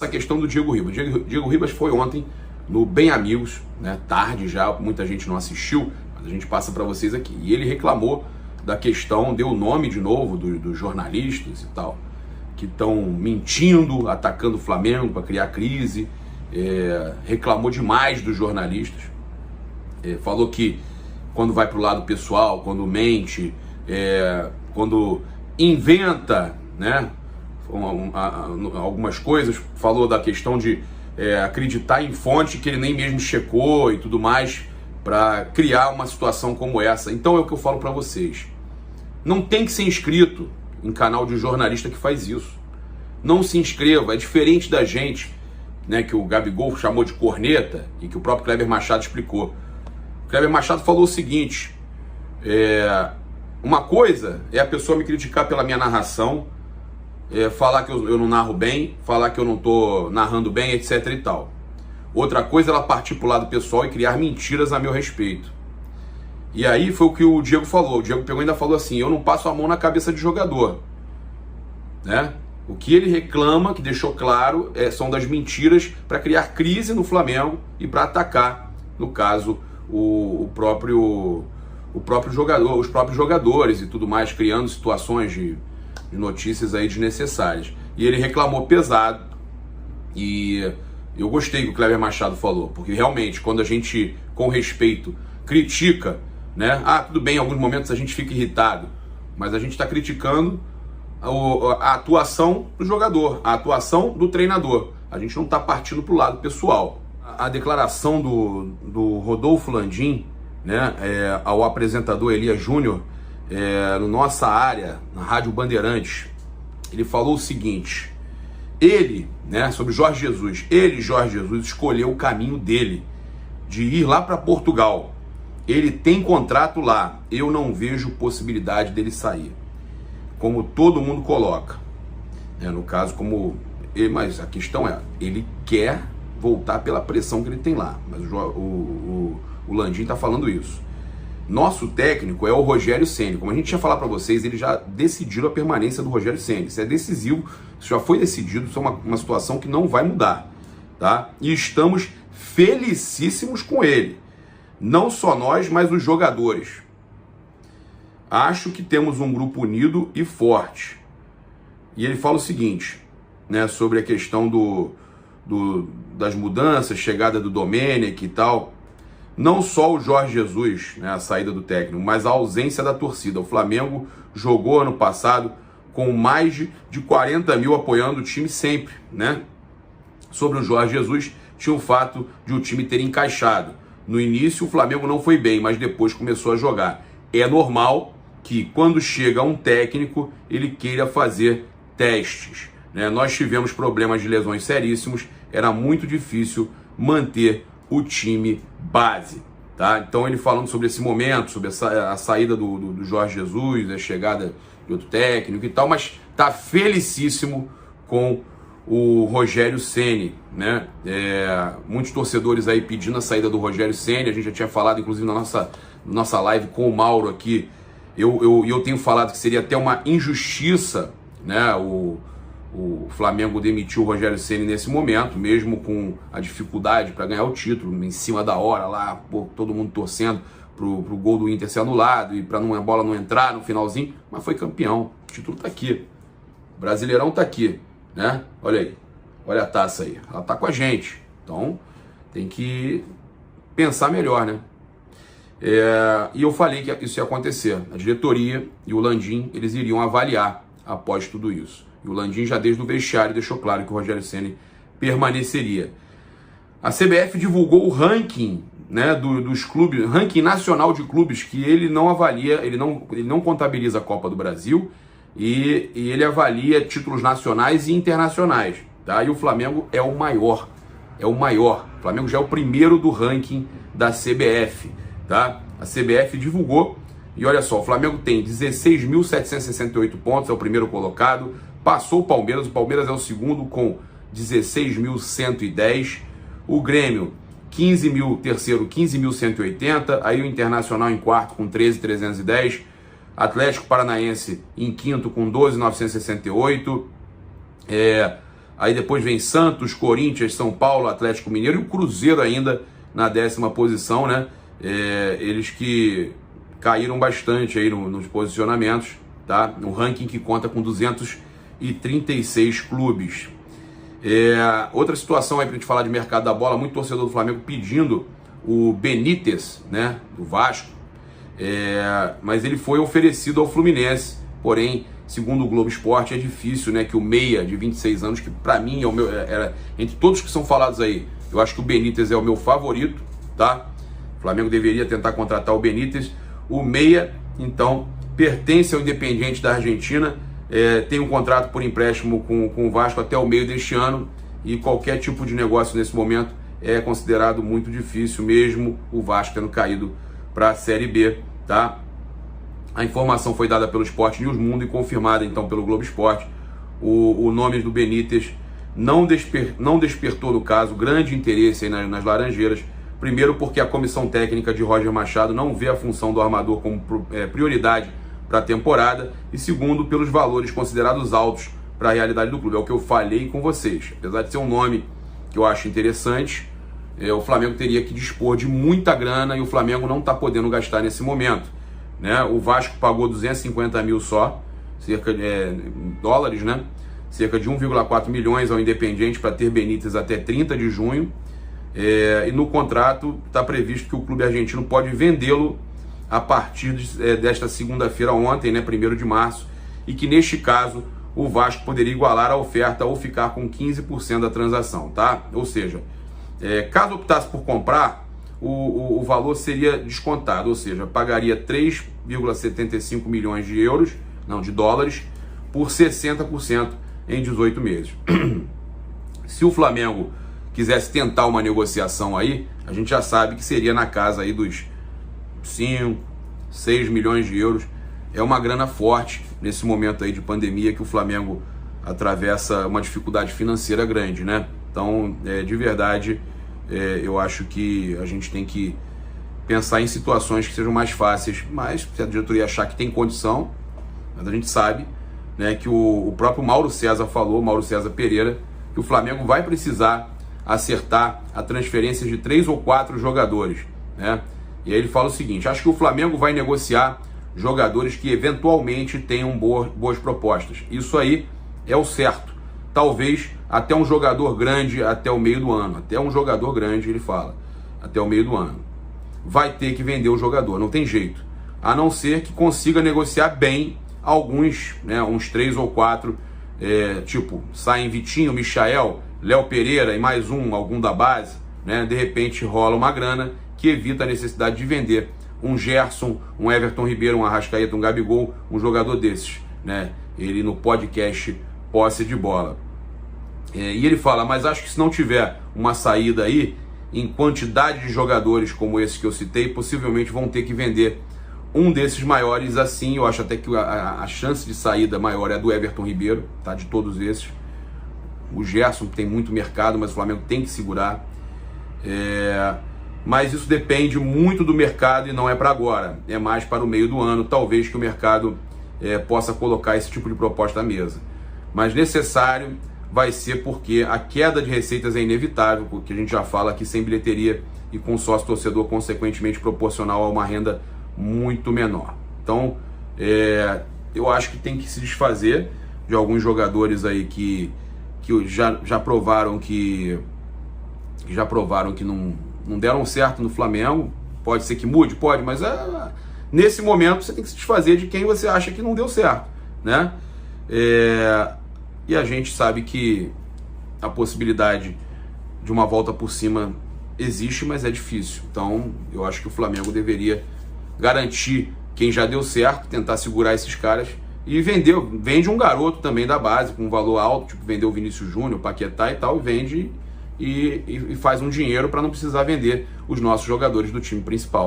essa questão do Diego Ribas. Diego Ribas foi ontem no Bem Amigos, né? Tarde já, muita gente não assistiu, mas a gente passa para vocês aqui. E ele reclamou da questão, deu o nome de novo dos jornalistas e tal, que estão mentindo, atacando o Flamengo para criar crise, reclamou demais dos jornalistas, falou que quando vai para o lado pessoal, quando mente, quando inventa, né, algumas coisas, falou da questão de acreditar em fonte que ele nem mesmo checou e tudo mais, para criar uma situação como essa. Então é o que eu falo para vocês. Não tem que ser inscrito em canal de jornalista que faz isso. Não se inscreva, é diferente da gente, né, que o Gabigol chamou de corneta e que o próprio Kleber Machado explicou. O Kleber Machado falou o seguinte, uma coisa é a pessoa me criticar pela minha narração, falar que eu não narro bem, falar que eu não estou narrando bem, etc e tal. Outra coisa é ela partir para o lado pessoal e criar mentiras a meu respeito. E aí foi o que o Diego falou. O Diego pegou e ainda falou assim, eu não passo a mão na cabeça de jogador, né? O que ele reclama, que deixou claro, são das mentiras para criar crise no Flamengo e para atacar, no caso, o próprio jogador, os próprios jogadores e tudo mais, criando situações de notícias aí desnecessárias. E ele reclamou pesado. E eu gostei do que o Kleber Machado falou, porque realmente, quando a gente, com respeito, critica, né? Tudo bem, em alguns momentos a gente fica irritado, mas a gente está criticando a atuação do jogador, a atuação do treinador. A gente não está partindo para o lado pessoal. A declaração do Rodolfo Landim, né, ao apresentador Elias Júnior, no Nossa Área, na Rádio Bandeirantes, ele falou o seguinte, ele, né, sobre Jorge Jesus, Jorge Jesus, escolheu o caminho dele, de ir lá para Portugal. Ele tem contrato lá, eu não vejo possibilidade dele sair, como todo mundo coloca, no caso mas a questão ele quer voltar pela pressão que ele tem lá, mas o Landim está falando isso. Nosso técnico é o Rogério Ceni. Como a gente tinha falado para vocês, ele já decidiu a permanência do Rogério Ceni. Isso é decisivo, isso já foi decidido, isso é uma situação que não vai mudar, tá? E estamos felicíssimos com ele. Não só nós, mas os jogadores. Acho que temos um grupo unido e forte. E ele fala o seguinte, né, sobre a questão das mudanças, chegada do Domenech e tal. Não só o Jorge Jesus, né, a saída do técnico, mas a ausência da torcida. O Flamengo jogou ano passado com mais de 40 mil apoiando o time sempre, né? Sobre o Jorge Jesus, tinha o fato de o time ter encaixado. No início o Flamengo não foi bem, mas depois começou a jogar. É normal que quando chega um técnico, ele queira fazer testes, né? Nós tivemos problemas de lesões seríssimos, era muito difícil manter o time base, tá? Então ele falando sobre esse momento, sobre a saída do Jorge Jesus, a chegada de outro técnico e tal, mas tá felicíssimo com o Rogério Ceni, né? Muitos torcedores aí pedindo a saída do Rogério Ceni, a gente já tinha falado, inclusive na nossa live com o Mauro aqui, eu tenho falado que seria até uma injustiça, né? O Flamengo demitiu o Rogério Ceni nesse momento, mesmo com a dificuldade para ganhar o título, em cima da hora lá, todo mundo torcendo pro gol do Inter ser anulado e para a bola não entrar no finalzinho, mas foi campeão, o título tá aqui, o Brasileirão tá aqui, né? Olha aí, olha a taça aí, ela tá com a gente, então tem que pensar melhor, né? E eu falei que isso ia acontecer, a diretoria e o Landim, eles iriam avaliar após tudo isso. E o Landim já desde o vestiário deixou claro que o Rogério Ceni permaneceria. A CBF divulgou o ranking, né, dos clubes, ranking nacional de clubes, que ele não avalia, ele não contabiliza a Copa do Brasil e ele avalia títulos nacionais e internacionais, tá? E o Flamengo é o maior. O Flamengo já é o primeiro do ranking da CBF, tá? A CBF divulgou e olha só, o Flamengo tem 16.768 pontos, é o primeiro colocado. Passou o Palmeiras é o segundo com 16.110, o Grêmio terceiro 15.180, aí o Internacional em quarto com 13.310, Atlético Paranaense em quinto com 12.968, Aí depois vem Santos, Corinthians, São Paulo, Atlético Mineiro e o Cruzeiro ainda na 10ª posição, né? Eles que caíram bastante aí nos posicionamentos, tá? No ranking que conta com 236 clubes. Outra situação aí pra gente falar de mercado da bola, muito torcedor do Flamengo pedindo o Benítez, né? Do Vasco. Mas ele foi oferecido ao Fluminense, porém, segundo o Globo Esporte, é difícil, né, que o meia de 26 anos, que pra mim é o meu, entre todos que são falados aí, eu acho que o Benítez é o meu favorito, tá? O Flamengo deveria tentar contratar o Benítez. O meia, então, pertence ao Independiente da Argentina, tem um contrato por empréstimo com o Vasco até o meio deste ano, e qualquer tipo de negócio nesse momento é considerado muito difícil, mesmo o Vasco tendo caído para a Série B, tá? A informação foi dada pelo Sport News Mundo e confirmada então pelo Globo Esporte. O nome do Benítez não despertou, no caso, grande interesse aí nas Laranjeiras. Primeiro porque a comissão técnica de Roger Machado não vê a função do armador como prioridade para a temporada. E segundo, pelos valores considerados altos para a realidade do clube. É o que eu falei com vocês. Apesar de ser um nome que eu acho interessante, o Flamengo teria que dispor de muita grana e o Flamengo não está podendo gastar nesse momento, né? O Vasco pagou 250 mil só, cerca de dólares, né? Cerca de 1,4 milhões ao Independiente para ter Benítez até 30 de junho. E no contrato está previsto que o clube argentino pode vendê-lo a partir desta segunda-feira, ontem, né? 1º de março, e que neste caso o Vasco poderia igualar a oferta ou ficar com 15% da transação, tá? Ou seja, caso optasse por comprar, o valor seria descontado, ou seja, pagaria 3,75 milhões de dólares por 60% em 18 meses. Se o Flamengo quisesse tentar uma negociação aí, a gente já sabe que seria na casa aí dos 5, 6 milhões de euros. É uma grana forte nesse momento aí de pandemia que o Flamengo atravessa uma dificuldade financeira grande, né? Então, de verdade, eu acho que a gente tem que pensar em situações que sejam mais fáceis, mas se a diretoria achar que tem condição, mas a gente sabe, né, que o próprio Mauro César Pereira, que o Flamengo vai precisar acertar a transferência de 3 ou 4 jogadores, né? E aí ele fala o seguinte: acho que o Flamengo vai negociar jogadores que eventualmente tenham boas propostas. Isso aí é o certo. Talvez até um jogador grande até o meio do ano. Até um jogador grande, ele fala, até o meio do ano. Vai ter que vender o jogador, não tem jeito. A não ser que consiga negociar bem alguns, né, uns 3 ou 4, tipo, saem Vitinho, Michael, Léo Pereira e mais algum da base, né? De repente rola uma grana que evita a necessidade de vender um Gerson, um Everton Ribeiro, um Arrascaeta, um Gabigol, um jogador desses, né? Ele no podcast Posse de Bola. E ele fala, mas acho que se não tiver uma saída aí, em quantidade de jogadores como esses que eu citei, possivelmente vão ter que vender um desses maiores assim. Eu acho até que a chance de saída maior é a do Everton Ribeiro, tá? De todos esses. O Gerson tem muito mercado, mas o Flamengo tem que segurar. Mas isso depende muito do mercado e não é para agora. É mais para o meio do ano, talvez, que o mercado possa colocar esse tipo de proposta à mesa. Mas necessário vai ser porque a queda de receitas é inevitável, porque a gente já fala aqui, sem bilheteria e com sócio torcedor consequentemente proporcional a uma renda muito menor. Então, eu acho que tem que se desfazer de alguns jogadores aí que já provaram que não deram certo no Flamengo. Pode ser que mude, pode, mas nesse momento você tem que se desfazer de quem você acha que não deu certo, né? E a gente sabe que a possibilidade de uma volta por cima existe, mas é difícil. Então, eu acho que o Flamengo deveria garantir quem já deu certo, tentar segurar esses caras e vende um garoto também da base com um valor alto, tipo vendeu o Vinícius Júnior, Paquetá e tal, e vende e faz um dinheiro para não precisar vender os nossos jogadores do time principal.